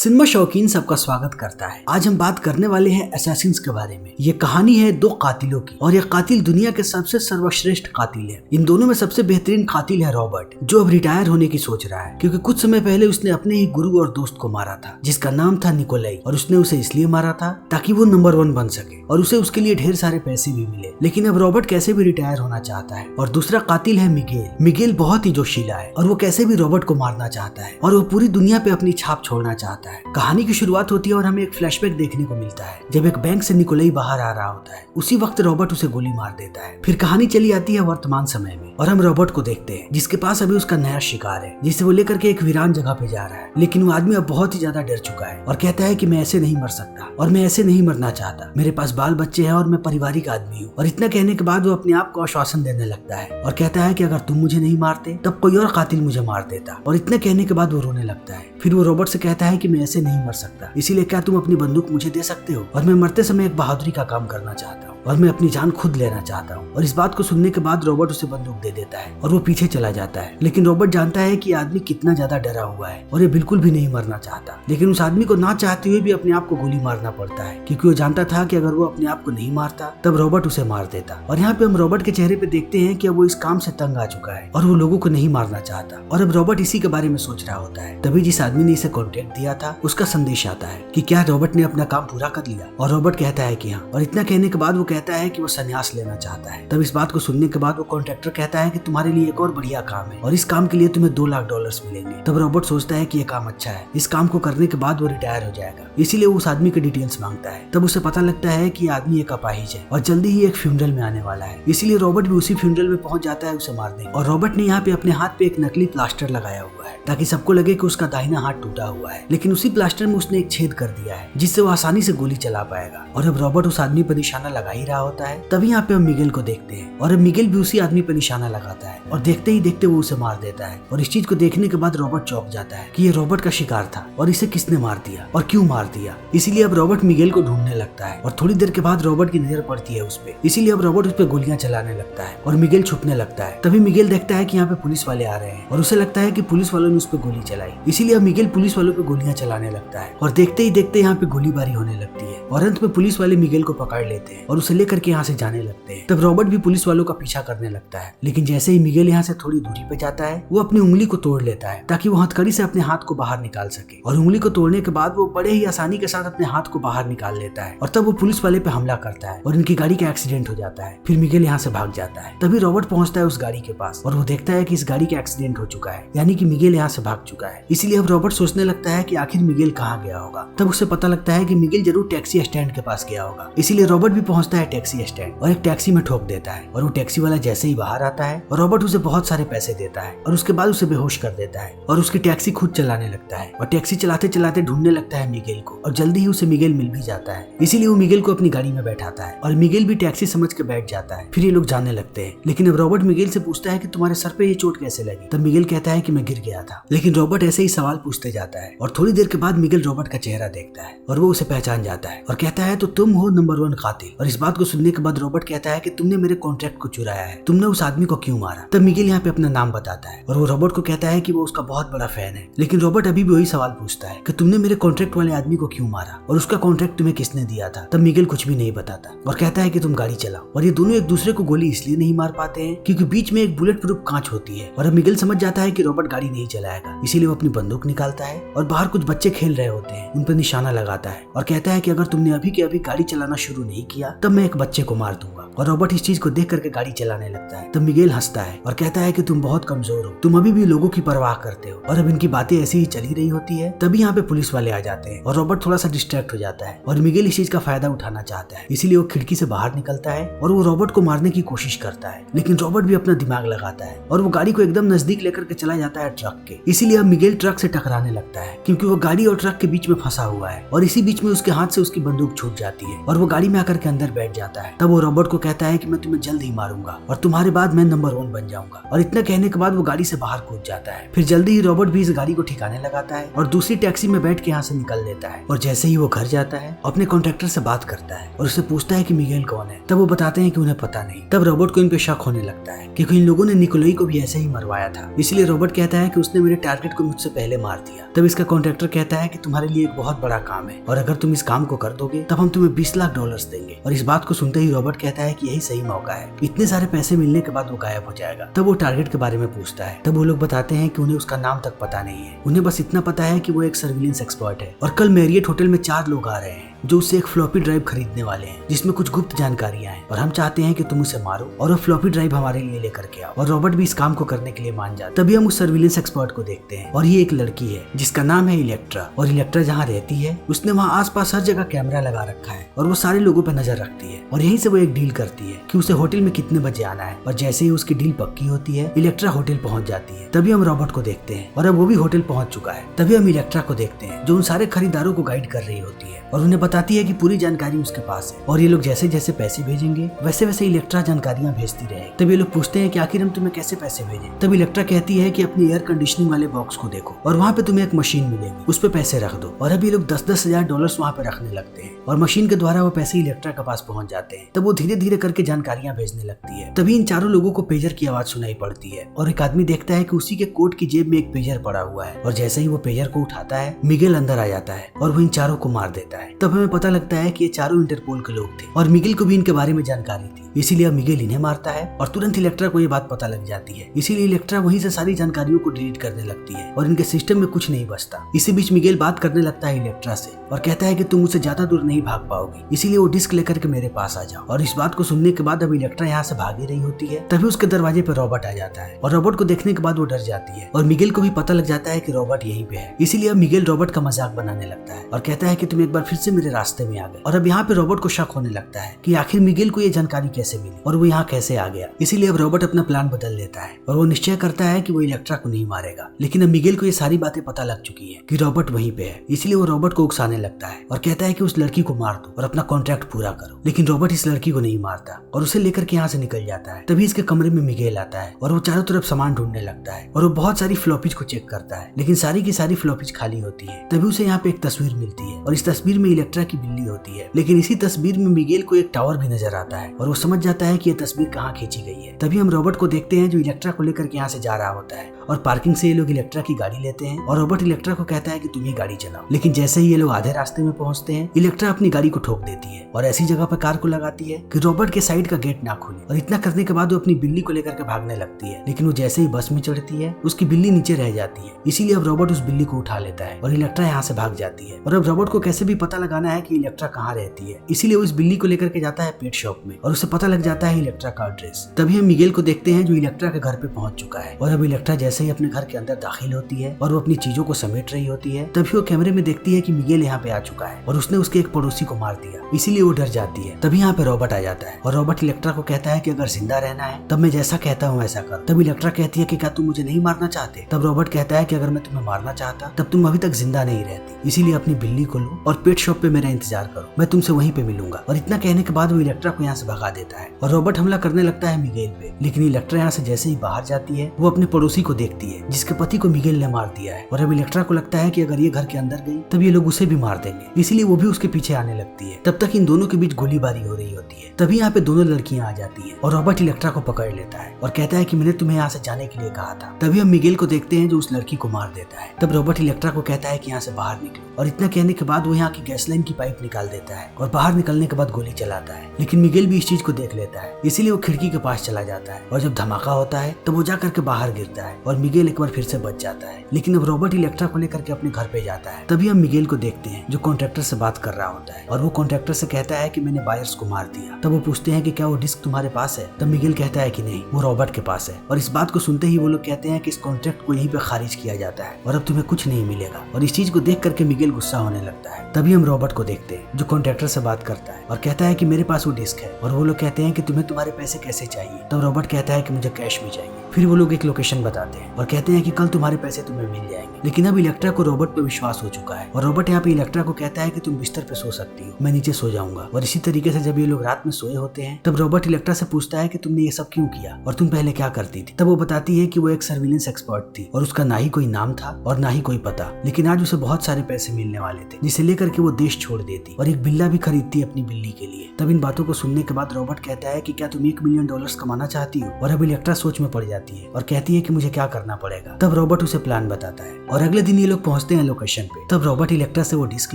Cinema शौकीन सबका स्वागत करता है। आज हम बात करने वाले हैं असैसिन्स के बारे में। ये कहानी है दो कातिलों की और ये कातिल दुनिया के सबसे सर्वश्रेष्ठ कातिल है। इन दोनों में सबसे बेहतरीन कातिल है रॉबर्ट, जो अब रिटायर होने की सोच रहा है क्योंकि कुछ समय पहले उसने अपने ही गुरु और दोस्त को मारा था जिसका नाम था निकोलाई, और उसने उसे इसलिए मारा था ताकि वो नंबर 1 बन सके और उसे उसके लिए ढेर सारे पैसे भी मिले। लेकिन अब रॉबर्ट कैसे भी रिटायर होना चाहता है। और दूसरा कातिल है मिगेल। मिगेल बहुत ही जोशीला है और वो कैसे भी रॉबर्ट को मारना चाहता है और वो पूरी दुनिया पे अपनी छाप छोड़ना चाहता है। कहानी की शुरुआत होती है और हमें एक फ्लैशबैक देखने को मिलता है जब एक बैंक से निकोलाई बाहर आ रहा होता है। उसी वक्त रॉबर्ट उसे गोली मार देता है। फिर कहानी चली आती है वर्तमान समय में और हम रॉबर्ट को देखते हैं जिसके पास अभी उसका नया शिकार है जिसे वो लेकर के एक वीरान जगह पे जा रहा है। लेकिन वो आदमी अब बहुत ही ज्यादा डर चुका है और कहता है कि मैं ऐसे नहीं मर सकता और मैं ऐसे नहीं मरना चाहता। मेरे पास बाल बच्चे हैं और मैं पारिवारिक आदमी हूँ। और इतना कहने के बाद वो अपने आप को आश्वासन देने लगता है और कहता है कि अगर तुम मुझे नहीं मारते तब कोई और कातिल मुझे मार देता। और इतना कहने के बाद वो रोने लगता है। फिर वो रॉबर्ट से कहता है कि मैं ऐसे नहीं मर सकता, इसीलिए क्या तुम अपनी बंदूक मुझे दे सकते हो। और मैं मरते समय एक बहादुरी का काम करना चाहता हूँ और मैं अपनी जान खुद लेना चाहता हूँ। और इस बात को सुनने के बाद रॉबर्ट उसे बंदूक दे देता है और वो पीछे चला जाता है। लेकिन रॉबर्ट जानता है कि आदमी कितना ज्यादा डरा हुआ है और ये बिल्कुल भी नहीं मरना चाहता। लेकिन उस आदमी को ना चाहते हुए भी अपने आप को गोली मारना पड़ता है क्योंकि वो जानता था कि अगर वो अपने आप को नहीं मारता तब रॉबर्ट उसे मार देता। और यहाँ पे हम रॉबर्ट के चेहरे पे देखते हैं कि अब वो इस काम से तंग आ चुका है और वो लोगों को नहीं मारना चाहता। और अब रॉबर्ट इसी के बारे में सोच रहा होता है। तभी जिस आदमी ने इसे कॉन्ट्रैक्ट दिया था उसका संदेश आता है कि क्या रॉबर्ट ने अपना काम पूरा कर लिया। और रॉबर्ट कहता है कि हाँ। और इतना कहने के बाद वो कहता है कि वो संन्यास लेना चाहता है। तब इस बात को सुनने के बाद वो कॉन्ट्रैक्टर कहता है कि तुम्हारे लिए एक और बढ़िया काम है और इस काम के लिए तुम्हें $2 लाख मिलेंगे। तब रॉबर्ट सोचता है कि ये काम अच्छा है, इस काम को करने के बाद वो रिटायर हो जाएगा, इसीलिए वो उस आदमी की डिटेल्स मांगता है। तब उसे पता लगता है कि आदमी एक अपाहिज है और जल्दी ही एक फ्यूनरल में आने वाला है, इसीलिए रॉबर्ट भी उसी फ्यूनरल में पहुंच जाता है उसे मारने। और रॉबर्ट ने यहाँ पे अपने हाथ पे एक नकली प्लास्टर लगाया हुआ है ताकि सबको लगे कि उसका दाहिना हाथ टूटा हुआ है। लेकिन उसी प्लास्टर में उसने एक छेद कर दिया है जिससे वो आसानी से गोली चला पाएगा। और अब रॉबर्ट उस आदमी पर निशाना लगा ही रहा होता है तभी यहाँ पे हम मिगेल को देखते हैं और अब मिगेल भी उसी आदमी पर निशाना लगाता है और देखते ही देखते वो उसे मार देता है। और इस चीज को देखने के बाद रॉबर्ट चौंक जाता है कि ये रॉबर्ट का शिकार था और इसे किसने मार दिया और क्यों मार दिया। इसीलिए अब रॉबर्ट मिगेल को ढूंढने लगता है और थोड़ी देर के बाद रॉबर्ट की नजर पड़ती है उस पे, इसीलिए अब रॉबर्ट उस पे गोलियां चलाने लगता है और मिगेल छुपने लगता है। तभी मिगेल देखता है कि यहाँ पे पुलिस वाले आ रहे हैं और उसे लगता है कि पुलिस वालों ने उस पे गोली चलाई, इसीलिए अब मिगेल पुलिस वालों पे गोलियां चलाने लगता है। और देखते ही देखते यहाँ पे गोलीबारी होने लगती है और अंत में पुलिस वाले मिगेल को पकड़ लेते हैं और उसे लेकर के यहाँ से जाने लगते हैं। तब रॉबर्ट भी पुलिस वालों का पीछा करने लगता है। लेकिन जैसे ही मिगेल यहाँ से थोड़ी दूरी पे जाता है वो अपनी उंगली को तोड़ लेता है ताकि वो हथकड़ी से अपने हाथ को बाहर निकाल सके। और उंगली को तोड़ने के बाद वो बड़े ही आसानी के साथ अपने हाथ को बाहर निकाल लेता है और तब वो पुलिस वाले पे हमला करता है और इनकी गाड़ी का एक्सीडेंट हो जाता है। फिर मिगेल यहाँ से भाग जाता है। तभी रॉबर्ट पहुंचता है उस गाड़ी के पास और वो देखता है कि इस गाड़ी का एक्सीडेंट हो चुका है, यानी कि मिगेल यहाँ से भाग चुका है। इसीलिए अब रॉबर्ट सोचने लगता है कि आखिर मिगेल कहाँ गया होगा। तब उसे पता लगता है कि मिगेल जरूर टैक्सी स्टैंड के पास गया होगा, इसीलिए रॉबर्ट भी पहुंचता है टैक्सी स्टैंड और एक टैक्सी में ठोक देता है। और वो टैक्सी वाला जैसे ही बाहर आता है और रॉबर्ट उसे बहुत सारे पैसे देता है और उसके बाद उसे बेहोश कर देता है और उसकी टैक्सी खुद चलाने लगता है और टैक्सी चलाते चलाते ढूंढने लगता है मिगेल को और जल्दी ही उसे मिगेल मिल भी जाता है। इसीलिए वो मिगेल को अपनी गाड़ी में बैठाता है और मिगेल भी टैक्सी समझ के बैठ जाता है। फिर ये लोग जाने लगते हैं। लेकिन अब रॉबर्ट मिगेल से पूछता है कि तुम्हारे सर पे ये चोट कैसे लगी। तब मिगेल कहता है कि मैं गिर गया था। लेकिन रॉबर्ट ऐसे ही सवाल पूछते जाता है और थोड़ी देर के बाद मिगेल रॉबर्ट का चेहरा देखता है और वो उसे पहचान जाता है और कहता है तो तुम हो नंबर 1 कातिल। और इस बात को सुनने के बाद रॉबर्ट कहता है कि तुमने मेरे कॉन्ट्रैक्ट को चुराया है, तुमने उस आदमी को क्यों मारा। तब मिगेल यहाँ पे अपना नाम बताता है और वो रॉबर्ट को कहता है कि वो उसका बहुत बड़ा फैन है। लेकिन रॉबर्ट अभी भी वही सवाल पूछता है कि तुमने मेरे कॉन्ट्रैक्ट वाले आदमी को क्यों मारा और उसका कॉन्ट्रैक्ट तुम्हें किसने दिया था। तब मिगेल कुछ भी नहीं बताता और कहता है कि तुम गाड़ी चलाओ। और ये दोनों एक दूसरे को गोली इसलिए नहीं मार पाते हैं क्योंकि बीच में एक बुलेट प्रूफ कांच होती है। और अब मिगेल समझ जाता है कि रॉबर्ट गाड़ी नहीं चलाएगा, इसीलिए वो अपनी बंदूक निकालता है और बाहर कुछ बच्चे खेल रहे होते हैं उन पर निशाना लगाता है और कहता है कि अगर तुमने अभी के अभी गाड़ी चलाना शुरू नहीं किया तब मैं एक बच्चे को मार दूंगा। और रॉबर्ट इस चीज को देख करके गाड़ी चलाने लगता है। तब मिगेल हंसता है और कहता है कि तुम बहुत कमजोर हो, तुम अभी भी लोगों की परवाह करते हो। और अब इनकी बातें ऐसी ही चली रही होती है तभी यहाँ पे पुलिस वाले आ जाते हैं और रॉबर्ट थोड़ा सा डिस्ट्रैक्ट हो जाता है और मिगेल इस चीज का फायदा उठाना चाहता है, इसीलिए वो खिड़की से बाहर निकलता है और वो रॉबर्ट को मारने की कोशिश करता है। लेकिन रॉबर्ट भी अपना दिमाग लगाता है और वो गाड़ी को एकदम नजदीक लेकर के चला जाता है ट्रक के। इसीलिए अब मिगेल ट्रक से टकराने लगता है क्योंकि वो गाड़ी और ट्रक के बीच में फंसा हुआ है और इसी बीच में उसके हाथ से उसकी बंदूक छूट जाती है और वो गाड़ी में आकर के अंदर बैठ बैठ जाता है। तब वो रोबोट को कहता है कि मैं तुम्हें जल्द ही मारूंगा और तुम्हारे बाद मैं नंबर 1 बन जाऊंगा। और इतना कहने के बाद वो गाड़ी से बाहर कूद जाता है। फिर जल्दी ही रोबोट भी इस गाड़ी को ठिकाने लगाता है और दूसरी टैक्सी में बैठ के यहाँ से निकल देता है। और जैसे ही वो घर जाता है अपने कॉन्ट्रैक्टर से बात करता है और उससे पूछता है कि मिगेल कौन है। तब वो बताते हैं कि उन्हें पता नहीं। तब रोबोट को इन पे शक होने लगता है क्योंकि इन लोगों ने निकोलाई को भी ऐसे ही मरवाया था। इसलिए रोबोट कहता है कि उसने मेरे टारगेट को मुझसे पहले मार दिया। तब इसका कॉन्ट्रैक्टर कहता है कि तुम्हारे लिए एक बहुत बड़ा काम है और अगर तुम इस काम को कर दोगे तब हम तुम्हें $20 लाख देंगे। और इस बात को सुनते ही रोबोट कहता है कि यही सही मौका है। इतने सारे पैसे मिलने के बाद वो गायब हो जाएगा। तब वो टारगेट के बारे में पूछता है। तब वो लोग बताते हैं कि उन्हें उसका नाम तक पता नहीं है। उन्हें बस इतना पता है कि वो एक सर्विलेंस एक्सपर्ट है और कल मैरियट होटल में 4 लोग आ रहे हैं जो उससे एक फ्लॉपी ड्राइव खरीदने वाले हैं जिसमें कुछ गुप्त जानकारियां हैं और हम चाहते हैं कि तुम उसे मारो और वो फ्लॉपी ड्राइव हमारे लिए लेकर के आओ। और रॉबर्ट भी इस काम को करने के लिए मान जाता है। तभी हम उस सर्विलेंस एक्सपर्ट को देखते हैं और ये एक लड़की है जिसका नाम है इलेक्ट्रा। और इलेक्ट्रा जहाँ रहती है उसने वहाँ आसपास हर जगह कैमरा लगा रखा है और वो सारे लोगों पर नजर रखती है। और यहीं से वो एक डील करती है कि उसे होटल में कितने बजे आना है। और जैसे ही उसकी डील पक्की होती है इलेक्ट्रा होटल पहुंच जाती है। तभी हम रॉबर्ट को देखते हैं और अब वो भी होटल पहुंच चुका है। तभी हम इलेक्ट्रा को देखते हैं जो उन सारे खरीदारों को गाइड कर रही होती है और उन्हें बताती है कि पूरी जानकारी उसके पास है और ये लोग जैसे जैसे पैसे भेजेंगे वैसे वैसे इलेक्ट्रा जानकारियां भेजती रहे। तब ये लोग पूछते हैं कि आखिर हम तुम्हें कैसे पैसे भेजें। तब इलेक्ट्रा कहती है कि अपनी एयर कंडीशनिंग वाले बॉक्स को देखो और वहाँ पे तुम्हें एक मशीन मिलेगी, उस पे पैसे रख दो। और अभी लोग $10-10 हजार वहाँ पे रखने लगते हैं और मशीन के द्वारा वो पैसे इलेक्ट्रा के पास पहुंच जाते हैं। तब वो धीरे धीरे करके जानकारियां भेजने लगती है। तभी इन चारों लोगों को पेजर की आवाज सुनाई पड़ती है और एक आदमी देखता है कि उसी के कोट की जेब में एक पेजर पड़ा हुआ है। और जैसे ही वो पेजर को उठाता है मिगेल अंदर आ जाता है और वो इन चारों को मार देता है। तब हमें पता लगता है कि ये चारों इंटरपोल के लोग थे और मिगेल को भी इनके बारे में जानकारी थी। इसीलिए अब मिगेल इन्हें मारता है और तुरंत इलेक्ट्रा को ये बात पता लग जाती है। इसीलिए इलेक्ट्रा वहीं से सारी जानकारियों को डिलीट करने लगती है और इनके सिस्टम में कुछ नहीं बचता। इसी बीच मिगेल बात करने लगता है इलेक्ट्रा से और कहता है कि तुम मुझसे ज्यादा दूर नहीं भाग पाओगी, इसीलिए वो डिस्क लेकर के मेरे पास आ जाओ। और इस बात को सुनने के बाद अब इलेक्ट्रा यहाँ से भागी रही होती है। तभी उसके दरवाजे पर रॉबर्ट आ जाता है और रॉबर्ट को देखने के बाद वो डर जाती है और मिगेल को भी पता लग जाता है कि रॉबर्ट यहीं पे है। इसीलिए अब मिगेल रॉबर्ट का मजाक बनाने लगता है और कहता है कि तुम एक बार फिर से मेरे रास्ते में आ गए। और अब यहाँ पे रॉबर्ट को शक होने लगता है कि आखिर मिगेल को ये जानकारी कैसे मिली और वो यहाँ कैसे आ गया। इसीलिए अब रॉबर्ट अपना प्लान बदल लेता है और वो निश्चय करता है कि वो इलेक्ट्रा को नहीं मारेगा। लेकिन अब मिगेल को ये सारी बातें पता लग चुकी है कि रॉबर्ट वहीं पे है। इसलिए वो रॉबर्ट को उकसाने लगता है और कहता है कि उस लड़की को मार दो और अपना कॉन्ट्रैक्ट पूरा करो। लेकिन रॉबर्ट इस लड़की को नहीं मारता और उसे लेकर के यहाँ से निकल जाता है। तभी इसके कमरे में मिगेल आता है और वो चारों तरफ सामान ढूंढने लगता है और वो बहुत सारी फ्लॉपीज को चेक करता है लेकिन सारी की सारी फ्लॉपीज खाली होती है। तभी उसे यहाँ पे एक तस्वीर मिलती है और इस तस्वीर में इलेक्ट्रा की बिल्ली होती है। लेकिन इसी तस्वीर में मिगेल को एक टावर भी नजर आता है और वो समझ जाता है कि ये तस्वीर कहाँ खींची गई है। तभी हम रॉबर्ट को देखते हैं जो इलेक्ट्रा को लेकर के यहाँ से जा रहा होता है और पार्किंग से ये लोग इलेक्ट्रा की गाड़ी लेते हैं और रॉबर्ट इलेक्ट्रा को कहता है कि तुम ही गाड़ी चलाओ। लेकिन जैसे ही ये लोग आधे रास्ते में पहुंचते हैं इलेक्ट्रा अपनी गाड़ी को ठोक देती है और ऐसी जगह पर कार को लगाती है कि रॉबर्ट के साइड का गेट ना खुले। और इतना करने के बाद वो अपनी बिल्ली को लेकर के भागने लगती है लेकिन वो जैसे ही बस में चढ़ती है उसकी बिल्ली नीचे रह जाती है। इसीलिए अब रॉबर्ट उस बिल्ली को उठा लेता है और इलेक्ट्रा यहाँ से भाग जाती है। और अब रॉबर्ट को कैसे भी पता लगाना है कि इलेक्ट्रा कहाँ रहती है, इसीलिए वो इस बिल्ली को लेकर के जाता है पेट शॉप में और उसे पता लग जाता है इलेक्ट्रा का एड्रेस। तभी हम मिगेल को देखते हैं जो इलेक्ट्रा के घर पे पहुंच चुका है और अब इलेक्ट्रा जैसे ही अपने घर के अंदर दाखिल होती है और वो अपनी चीजों को समेट रही होती है तभी वो कैमरे में देखती है कि मिगेल यहाँ पे आ चुका है और उसने उसके एक पड़ोसी को मार दिया। इसीलिए वो डर जाती है। तभी यहाँ पे रॉबर्ट आ जाता है और रॉबर्ट इलेक्ट्रा को कहता है कि अगर जिंदा रहना है तब मैं जैसा कहता हूँ वैसा कर। तब इलेक्ट्रा कहती है कि क्या तुम मुझे नहीं मारना चाहते। तब रॉबर्ट कहता है कि अगर मैं तुम्हें मारना चाहता तब तुम अभी तक जिंदा नहीं रहती, इसीलिए अपनी बिल्ली को लो और पेट शॉप पे मेरा इंतजार करो, मैं तुमसे वहीं पे मिलूंगा। और इतना कहने के बाद वो इलेक्ट्रा को यहाँ से भगा देता है और रॉबर्ट हमला करने लगता है मिगेल पे। लेकिन इलेक्ट्रा यहाँ से जैसे ही बाहर जाती है वो अपने पड़ोसी को देखती है जिसके पति को मिगेल ने मार दिया है और अब इलेक्ट्रा को लगता है कि अगर ये घर के अंदर गई तब ये लोग उसे भी मार देंगे, इसीलिए वो भी उसके पीछे आने लगती है। तब तक इन दोनों के बीच गोलीबारी हो रही होती है। तभी यहाँ पे दोनों लड़कियां आ जाती है और रॉबर्ट इलेक्ट्रा को पकड़ लेता है और कहता है कि मैंने तुम्हें यहाँ से जाने के लिए कहा था। तभी हम मिगेल को देखते हैं जो उस लड़की को मार देता है। तब रॉबर्ट इलेक्ट्रा को कहता है कि यहाँ से बाहर निकलो और इतना कहने के बाद वो यहाँ की गैस लाइन की पाइप निकाल देता है और बाहर निकलने के बाद गोली चलाता है। लेकिन मिगेल भी इस चीज को देख लेता है, इसीलिए वो खिड़की के पास चला जाता है और जब धमाका होता है तब वो जा करके बाहर गिरता है और मिगेल एक बार फिर से बच जाता है। लेकिन अब रॉबर्ट इलेक्ट्रा को लेकर के अपने घर पे जाता है। तभी हम मिगेल को देखते हैं जो कॉन्ट्रैक्टर से बात कर रहा होता है और वो कॉन्ट्रैक्टर से कहता है कि मैंने बायर्स को मार दिया। तब वो पूछते हैं कि क्या वो डिस्क तुम्हारे पास है। तब मिगेल कहता है कि नहीं, वो रॉबर्ट के पास है। और इस बात को सुनते ही वो लोग कहते हैं कि इस कॉन्ट्रैक्ट को यहीं पे खारिज किया जाता है और अब तुम्हें कुछ नहीं मिलेगा। और इस चीज को देख करके मिगेल गुस्सा होने लगता है। तभी हम रॉबर्ट को देखते हैं जो कॉन्ट्रैक्टर से बात करता है और कहता है कि मेरे पास वो डिस्क है। और वो लोग कहते हैं कि तुम्हें तुम्हारे पैसे कैसे चाहिए। तब रॉबर्ट कहता है कि मुझे कैश भी चाहिए। फिर वो लोग एक लोकेशन बताते हैं और कहते हैं कि कल तुम्हारे पैसे तुम्हें मिल जाएंगे। लेकिन अब इलेक्ट्रा को रॉबर्ट पे विश्वास हो चुका है और रॉबर्ट यहाँ पे इलेक्ट्रा को कहता है कि तुम बिस्तर पे सो सकती हो, मैं नीचे सो जाऊंगा। और इसी तरीके से जब ये लोग रात में सोए होते हैं तब रॉबर्ट इलेक्ट्रा से पूछता है कि तुमने ये सब क्यों किया और तुम पहले क्या करती थी। तब वो बताती है कि वो एक सर्विलेंस एक्सपर्ट थी और उसका ना ही कोई नाम था और ना ही कोई पता, लेकिन आज उसे बहुत सारे पैसे मिलने वाले थे जिसे लेकर के वो देश छोड़ देती और एक बिल्ला भी खरीदती अपनी बिल्ली के लिए। तब इन बातों को सुनने के बाद रॉबर्ट कहता है कि क्या तुम $1 मिलियन कमाना चाहती हो। और अब इलेक्ट्रा सोच में पड़ जाती है और कहती है कि मुझे क्या करना पड़ेगा। तब रॉबर्ट उसे प्लान बताता है और अगले दिन ये लोग पहुंचते हैं लोकेशन पे। तब रॉबर्ट इलेक्ट्रा से वो डिस्क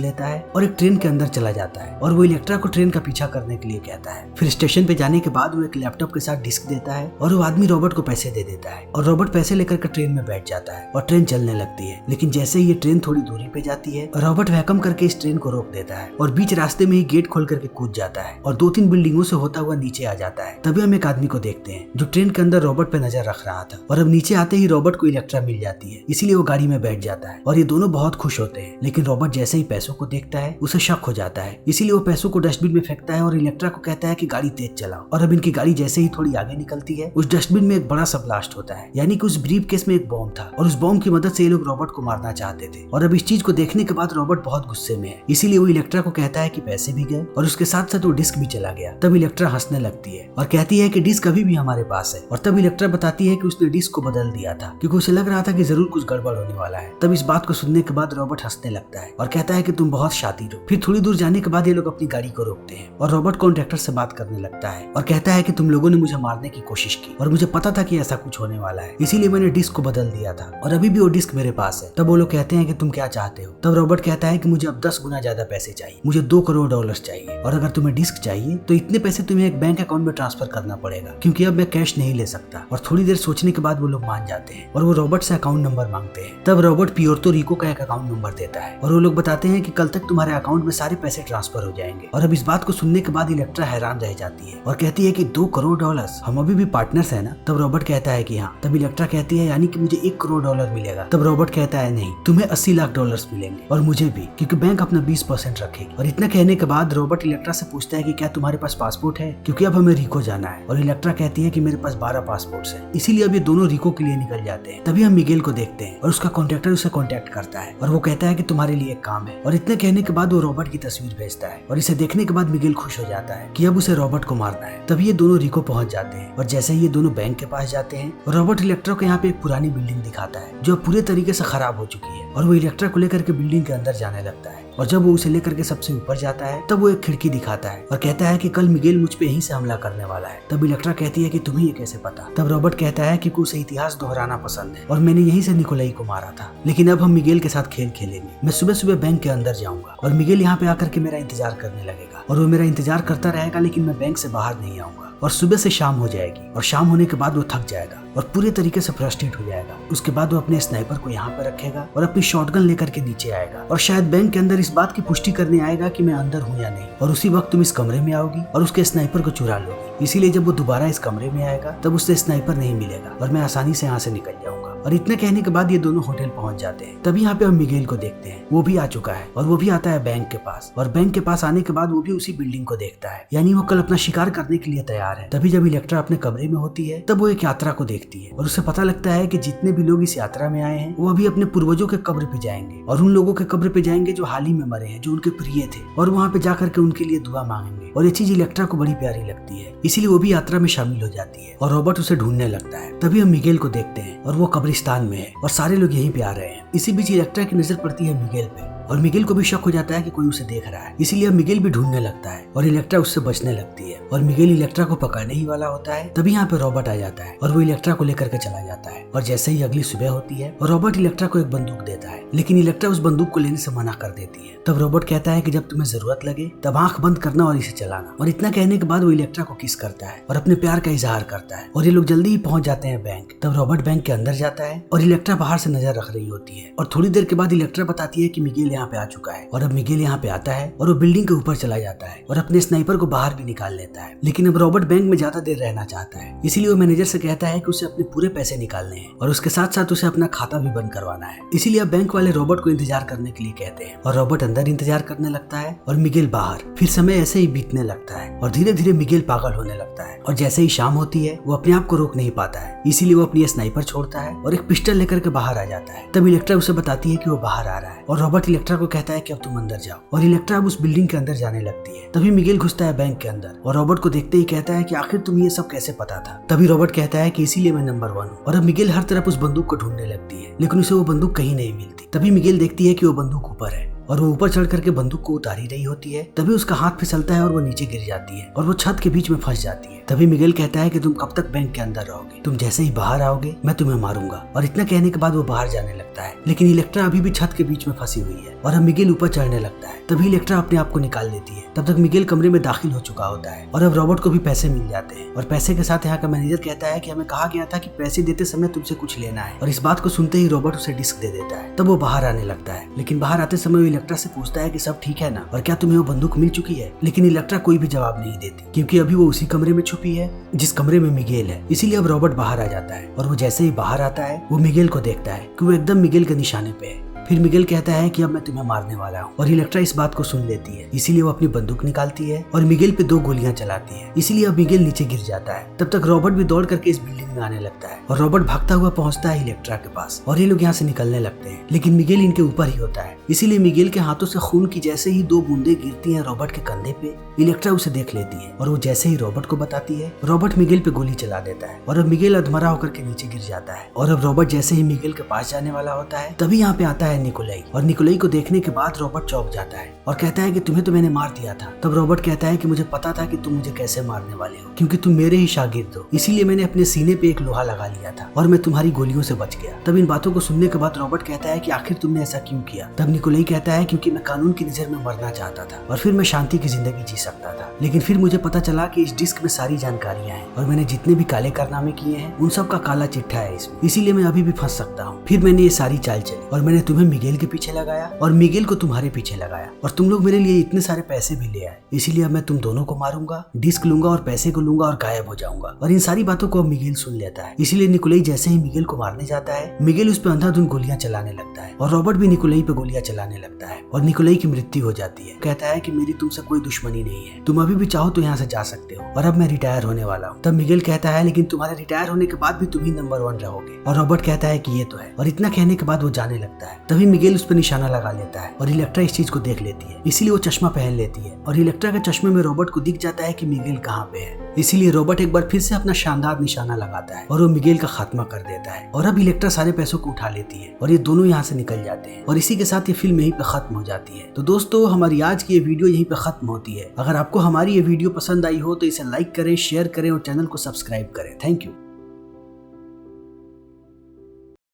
लेता है और एक ट्रेन के अंदर चला जाता है और वो इलेक्ट्रा को ट्रेन का पीछा करने के लिए कहता है। फिर स्टेशन पे जाने के बाद वो एक लैपटॉप के साथ डिस्क देता है और वो आदमी रॉबर्ट को पैसे दे देता है और रॉबर्ट पैसे लेकर के ट्रेन में बैठ जाता है और ट्रेन चलने लगती है। लेकिन जैसे ही ये ट्रेन थोड़ी दूरी पे जाती है रॉबर्ट वैकम करके इस ट्रेन को रोक देता है और बीच रास्ते में ही गेट खोल करके कूद जाता है और 2-3 बिल्डिंगों से होता हुआ नीचे आ जाता है। तभी हम एक आदमी को देखते हैं जो ट्रेन के अंदर रॉबर्ट पे नजर रख रहा था और अब नीचे आते ही रॉबर्ट को इलेक्ट्रा मिल जाती है, इसीलिए वो गाड़ी में बैठ जाता है और ये दोनों बहुत खुश होते हैं। लेकिन रॉबर्ट जैसे ही पैसों को देखता है उसे शक हो जाता है, इसीलिए वो पैसों को डस्टबिन में फेंकता है और इलेक्ट्रा को कहता है कि गाड़ी तेज चलाओ। और अब इनकी गाड़ी जैसे ही थोड़ी आगे निकलती है उस डस्टबिन में एक बड़ा सा ब्लास्ट होता है, यानी कि उस ब्रीफ केस में एक बॉम्ब था और उस बॉम्ब की मदद से ये लोग रॉबर्ट को मारना चाहते थे। और अब इस चीज को देखने के बाद रॉबर्ट बहुत गुस्से में है, इसीलिए वो इलेक्ट्रा को कहता है कि पैसे भी गए और उसके साथ साथ वो डिस्क भी चला गया। तब इलेक्ट्रा हंसने लगती है और कहती है कि डिस्क अभी भी हमारे पास है। और तब इलेक्ट्रा बताती है कि उसने डिस्क को बदल दिया था क्योंकि उसे लग रहा था कि जरूर कुछ गड़बड़ होने वाला है। तब इस बात को सुनने के बाद रॉबर्ट हंसने लगता है और कहता है कि तुम बहुत शातिर हो। फिर थोड़ी दूर जाने के बाद ये लोग अपनी गाड़ी को रोकते हैं और रॉबर्ट कॉन्ट्रैक्टर से बात करने लगता है और कहता है कि तुम लोगों ने मुझे मारने की कोशिश की और मुझे पता था कि ऐसा कुछ होने वाला है, इसीलिए मैंने डिस्क को बदल दिया था और अभी भी वो डिस्क मेरे पास है। तब वो लोग कहते हैं कि तुम क्या चाहते हो। तब रॉबर्ट कहता है कि मुझे अब 10 गुना ज्यादा पैसे चाहिए, मुझे $2 करोड़ चाहिए और अगर तुम्हें डिस्क चाहिए तो इतने पैसे तुम्हें एक बैंक अकाउंट में ट्रांसफर करना पड़ेगा क्योंकि अब मैं कैश नहीं ले सकता। और थोड़ी देर सोचने के बाद वो लोग मान जाते हैं और वो रॉबर्ट से अकाउंट नंबर मांगते हैं। तब रॉबर्ट प्योर्तो रिको का एक अकाउंट नंबर देता है और वो लोग बताते हैं कि कल तक तुम्हारे अकाउंट में सारे पैसे ट्रांसफर हो जाएंगे। और अब इस बात को सुनने के बाद इलेक्ट्रा हैरान रह जाती है और कहती है कि $2 करोड़, हम अभी भी पार्टनर्स है ना। तब रॉबर्ट कहता है कि हाँ। तब इलेक्ट्रा कहती है यानी कि मुझे $1 करोड़ मिलेगा। तब रॉबर्ट कहता है नहीं, तुम्हें $80 लाख मिलेंगे और मुझे भी, क्योंकि बैंक अपना 20% रखेगी। और इतना कहने के बाद रॉबर्ट इलेक्ट्रा से पूछता है कि क्या तुम्हारे पास पासपोर्ट है, क्योंकि अब हमें रिको जाना है। और इलेक्ट्रा कहती है कि मेरे पास 12 पासपोर्ट है, इसीलिए अब ये दोनों रिको के लिए निकल जाते हैं। तभी हम मिगेल को देखते हैं और उसका कॉन्ट्रैक्टर उसे कॉन्टैक्ट करता है और वो कहता है कि तुम्हारे लिए एक काम है। और इतना कहने के बाद वो रॉबर्ट की तस्वीर भेजता है और इसे देखने के बाद मिगेल खुश हो जाता है कि अब उसे रॉबर्ट को मारना है। तभी ये दोनों रिको पहुंच जाते हैं और जैसे ही ये दोनों बैंक के पास जाते हैं रॉबर्ट इलेक्ट्रा को यहाँ पे एक पुरानी बिल्डिंग दिखाता है जो पूरे तरीके से खराब हो चुकी है और वो इलेक्ट्रा को लेकर के बिल्डिंग के अंदर जाने लगता है। और जब वो उसे लेकर के सबसे ऊपर जाता है तब वो एक खिड़की दिखाता है और कहता है कि कल मिगेल मुझ पे यहीं से हमला करने वाला है। तब इलेक्ट्रा कहती है कि तुम्हें ये कैसे पता। तब रॉबर्ट कहता है कि उसे इतिहास दोहराना पसंद है और मैंने यहीं से निकोलाई को मारा था, लेकिन अब हम मिगेल के साथ खेल खेलेंगे। मैं सुबह सुबह बैंक के अंदर जाऊंगा और मिगेल यहाँ पे आकर के मेरा इंतजार करने लगेगा और वो मेरा इंतजार करता रहेगा, लेकिन मैं बैंक से बाहर नहीं आऊंगा। और सुबह से शाम हो जाएगी और शाम होने के बाद वो थक जाएगा और पूरे तरीके से फ्रस्ट्रेट हो जाएगा। उसके बाद वो अपने स्नाइपर को यहाँ पे रखेगा और अपनी शॉटगन लेकर के नीचे आएगा और शायद बैंक के अंदर इस बात की पुष्टि करने आएगा कि मैं अंदर हूँ या नहीं। और उसी वक्त तुम इस कमरे में आओगी और उसके स्नाइपर को चुरा लोगी। इसीलिए जब वो दोबारा इस कमरे में आएगा तब उससे स्नाइपर नहीं मिलेगा और मैं आसानी से यहाँ से निकल जाऊंगा। और इतना कहने के बाद ये दोनों होटल पहुंच जाते हैं। तभी यहाँ पे हम मिगेल को देखते हैं, वो भी आ चुका है और वो भी आता है बैंक के पास। और बैंक के पास आने के बाद वो भी उसी बिल्डिंग को देखता है, यानी वो कल अपना शिकार करने के लिए तैयार है। तभी जब इलेक्ट्रा अपने कमरे में होती है तब वो एक यात्रा को देखती है और उसे पता लगता है कि जितने भी लोग इस यात्रा में आए हैं वो अभी अपने पूर्वजों के कब्र पे जाएंगे और उन लोगों के कब्र पे जाएंगे जो हाल ही में मरे हैं, जो उनके प्रिय थे, और वहाँ पे जाकर के उनके लिए दुआ मांगेंगे। और ये चीज इलेक्ट्रा को बड़ी प्यारी लगती है, इसीलिए वो भी यात्रा में शामिल हो जाती है और रॉबर्ट उसे ढूंढने लगता है। तभी हम मिगेल को देखते हैं और वो कब्रिस्तान में है और सारे लोग यहीं पे आ रहे हैं। इसी बीच इलेक्ट्रा की नजर पड़ती है मिगेल पे और मिगेल को भी शक हो जाता है कि कोई उसे देख रहा है, इसीलिए मिगेल भी ढूंढने लगता है और इलेक्ट्रा उससे बचने लगती है और मिगेल इलेक्ट्रा को पकड़ने ही वाला होता है। तभी यहाँ पे रॉबर्ट आ जाता है और वो इलेक्ट्रा को लेकर के चला जाता है। और जैसे ही अगली सुबह होती है रॉबर्ट इलेक्ट्रा को एक बंदूक देता है, लेकिन इलेक्ट्रा उस बंदूक को लेने से मना कर देती है। तब रॉबर्ट कहता है कि जब तुम्हें जरूरत लगे तब आंख बंद करना और इसे चलाना। और इतना कहने के बाद वो इलेक्ट्रा को किस करता है और अपने प्यार का इजहार करता है और ये लोग जल्दी ही पहुंच जाते हैं बैंक। तब रॉबर्ट बैंक के अंदर जाता है और इलेक्ट्रा बाहर से नजर रख रही होती है और थोड़ी देर के बाद इलेक्ट्रा बताती है कि मिगेल यहाँ पे आ चुका है। और अब मिगेल यहाँ पे आता है और वो बिल्डिंग के ऊपर चला जाता है और अपने स्नाइपर को बाहर भी निकाल लेता है। लेकिन अब रॉबर्ट बैंक में ज्यादा देर रहना चाहता है, इसीलिए वो मैनेजर से कहता है कि उसे अपने पूरे पैसे निकालने हैं और उसके साथ साथ उसे अपना खाता भी बंद करवाना है। इसीलिए अब बैंक वाले रॉबर्ट को इंतजार करने के लिए कहते हैं और रॉबर्ट अंदर इंतजार करने लगता है और मिगेल बाहर। फिर समय ऐसे ही बीतने लगता है और धीरे धीरे मिगेल पागल होने लगता है और जैसे ही शाम होती है वो अपने आप को रोक नहीं पाता है, इसीलिए वो अपनी स्नाइपर छोड़ता है और एक पिस्टल लेकर के बाहर आ जाता है। तब इलेक्ट्रा उसे बताती है कि वो बाहर आ रहा है और रॉबर्ट इलेक्ट्रा इलेक्ट्रा को कहता है कि अब तुम अंदर जाओ और इलेक्ट्रा अब उस बिल्डिंग के अंदर जाने लगती है। तभी मिगेल घुसता है बैंक के अंदर और रॉबर्ट को देखते ही कहता है कि आखिर तुम्हें ये सब कैसे पता था। तभी रॉबर्ट कहता है कि इसीलिए मैं नंबर 1 हूँ। और अब मिगेल हर तरफ उस बंदूक को ढूंढने लगती है लेकिन उसे वो बंदूक कहीं नहीं मिलती। तभी मिगेल देखती है कि वो बंदूक ऊपर है और वो ऊपर चढ़ करके बंदूक को उतार ही रही होती है। तभी उसका हाथ फिसलता है और वो नीचे गिर जाती है और वो छत के बीच में फंस जाती है। तभी मिगेल कहता है कि तुम कब तक बैंक के अंदर रहोगे, तुम जैसे ही बाहर आओगे मैं तुम्हें मारूंगा। और इतना कहने के बाद वो बाहर जाने लगता है लेकिन इलेक्ट्रा अभी भी छत के बीच में फंसी हुई है और अब मिगेल ऊपर चढ़ने लगता है। तभी इलेक्ट्रा अपने आप को निकाल लेती है। तब तक मिगेल कमरे में दाखिल हो चुका होता है और अब रॉबर्ट को भी पैसे मिल जाते हैं और पैसे के साथ यहाँ का मैनेजर कहता है कि हमें कहा गया था कि पैसे देते समय तुमसे कुछ लेना है। और इस बात को सुनते ही रॉबर्ट उसे डिस्क दे देता है। तब वो बाहर आने लगता है लेकिन बाहर आते समय वो इलेक्ट्रा से पूछता है कि सब ठीक है ना और क्या तुम्हें वो बंदूक मिल चुकी है। लेकिन इलेक्ट्रा कोई भी जवाब नहीं देती क्योंकि अभी वो उसी कमरे में छुपी है जिस कमरे में मिगेल है। इसीलिए अब रॉबर्ट बाहर आ जाता है और वो जैसे ही बाहर आता है वो मिगेल को देखता है कि वो एकदम मिगेल के निशाने पे है। फिर मिगेल कहता है कि अब मैं तुम्हें मारने वाला हूँ और इलेक्ट्रा इस बात को सुन लेती है। इसीलिए वो अपनी बंदूक निकालती है और मिगेल पे 2 गोलियां चलाती है। इसीलिए अब मिगेल नीचे गिर जाता है। तब तक रॉबर्ट भी दौड़ करके इस बिल्डिंग में आने लगता है और रॉबर्ट भागता हुआ पहुंचता है इलेक्ट्रा के पास और ये लोग यहाँ से निकलने लगते हैं लेकिन मिगेल इनके ऊपर ही होता है। इसीलिए मिगेल के हाथों से खून की जैसे ही 2 बूंदे गिरती हैं रॉबर्ट के कंधे पे, इलेक्ट्रा उसे देख लेती है और वो जैसे ही रॉबर्ट को बताती है रॉबर्ट मिगेल पे गोली चला देता है और अब मिगेल अधमरा होकर के नीचे गिर जाता है। और अब रॉबर्ट जैसे ही मिगेल के पास जाने वाला होता है तभी यहाँ पे आता है निकोलाई और निकोलाई को देखने के बाद रॉबर्ट चौंक जाता है और कहता है कि तुम्हें तो मैंने मार दिया था। तब रॉबर्ट कहता है कि मुझे पता था कि तुम मुझे कैसे मारने वाले हो क्योंकि तुम मेरे ही शागिर्द हो, इसीलिए मैंने अपने सीने पे एक लोहा लगा लिया था और मैं तुम्हारी गोलियों से बच गया। तब इन बातों को सुनने के बाद रॉबर्ट कहता है कि आखिर तुमने ऐसा क्यों किया। तब निकोलाई कहता है क्योंकि मैं कानून की नजर में मरना चाहता था और फिर मैं शांति की जिंदगी जी सकता था। लेकिन फिर मुझे पता चला कि इस डिस्क में सारी जानकारियां हैं और मैंने जितने भी काले कारनामे किए हैं उन सब का काला चिट्ठा है इसमें, इसीलिए मैं अभी भी फंस सकता हूँ। फिर मैंने ये सारी चाल चली और मैंने तुम्हें मिगेल के पीछे लगाया और मिगेल को तुम्हारे पीछे लगाया और तुम लोग मेरे लिए इतने सारे पैसे भी ले आए, इसीलिए अब मैं तुम दोनों को मारूंगा, डिस्क लूंगा और पैसे को लूंगा और गायब हो जाऊंगा। और इन सारी बातों को अब मिगेल सुन लेता है। इसीलिए निकोलाई जैसे ही मिगेल को मारने जाता है मिगेल उस पर अंधाधुंध गोलियां चलाने लगता है और रॉबर्ट भी निकोलाई पे गोलियां चलाने लगता है और निकोलाई की मृत्यु हो जाती है। कहता है कि मेरी तुमसे कोई दुश्मनी नहीं है, तुम अभी भी चाहो तो यहाँ से जा सकते हो और अब मैं रिटायर होने वाला हूँ। तब मिगेल कहता है लेकिन तुम्हारे रिटायर होने के बाद भी तुम ही नंबर 1 रहोगे और रॉबर्ट कहता है कि ये तो है। और इतना कहने के बाद वो जाने लगता है। तभी मिगेल उस पर निशाना लगा लेता है और इलेक्ट्रा इस चीज को देख लेती है, इसीलिए वो चश्मा पहन लेती है और इलेक्ट्रा के चश्मे में रॉबर्ट को दिख जाता है कि मिगेल कहाँ पे है। इसीलिए रॉबर्ट एक बार फिर से अपना शानदार निशाना लगाता है और वो मिगेल का खात्मा कर देता है और अब इलेक्ट्रा सारे पैसों को उठा लेती है और ये दोनों यहाँ से निकल जाते हैं और इसी के साथ ये फिल्म यहीं पे खत्म हो जाती है। तो दोस्तों हमारी आज की ये वीडियो यहीं पे खत्म होती है। अगर आपको हमारी ये वीडियो पसंद आई हो तो इसे लाइक करें, शेयर करें और चैनल को सब्सक्राइब करें। Thank you.